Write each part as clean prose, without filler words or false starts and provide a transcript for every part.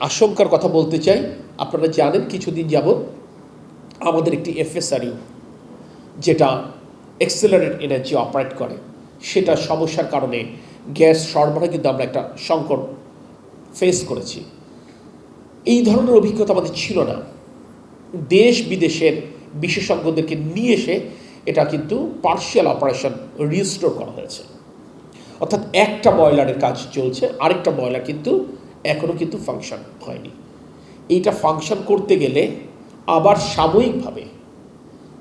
আশঙ্কার কথা বলতে চাই। আপনারা জানেন কিছুদিন যাবৎ আমাদের একটি এফএসআরইউ যেটা এক্সেলারেট এনার্জি অপারেট করে, সেটা সমস্যার কারণে গ্যাস সরবরাহে কিন্তু আমরা একটা সংকট ফেস করেছি। এই ধরনের অভিজ্ঞতা আমাদের ছিল না। দেশ বিদেশের বিশেষজ্ঞদেরকে নিয়ে এসে এটা কিন্তু পার্শিয়াল অপারেশন রিস্টোর করা হয়েছে। অর্থাৎ একটা বয়লারের কাজ চলছে, আরেকটা বয়লার কিন্তু এখনও কিন্তু ফাংশন হয়নি। এইটা ফাংশন করতে গেলে আবার সাময়িকভাবে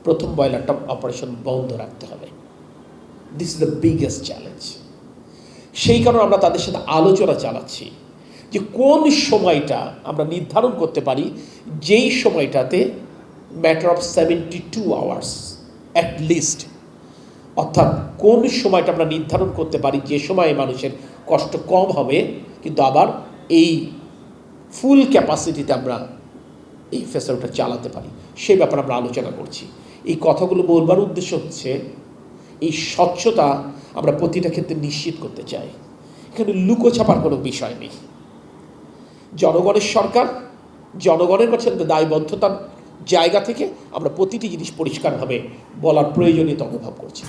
প্রথম বয়লারটা অপারেশন বন্ধ রাখতে হবে। This is the biggest challenge. সেই কারণে আমরা তাদের সাথে আলোচনা চালাচ্ছি যে কোন সময়টা আমরা নির্ধারণ করতে পারি, যেই সময়টাতে ম্যাটার অফ 72 আওয়ার্স অ্যাটলিস্ট, অর্থাৎ কোন সময়টা আমরা নির্ধারণ করতে পারি যে সময়ে মানুষের কষ্ট কম হবে, কিন্তু আবার এই ফুল ক্যাপাসিটিতে আমরা এই ফেসিলিটিটা চালাতে পারি, সেই ব্যাপারে আমরা আলোচনা করছি। এই কথাগুলো বলবার উদ্দেশ্য হচ্ছে এই স্বচ্ছতা আমরা প্রতিটা ক্ষেত্রে নিশ্চিত করতে চাই। এখানে লুকোছাপার কোনো বিষয় নেই। জনগণের সরকার, জনগণের কাছে দায়বদ্ধতার জায়গা থেকে আমরা প্রতিটি জিনিস পরিষ্কারভাবে বলার প্রয়োজনীয়তা অনুভব করছি।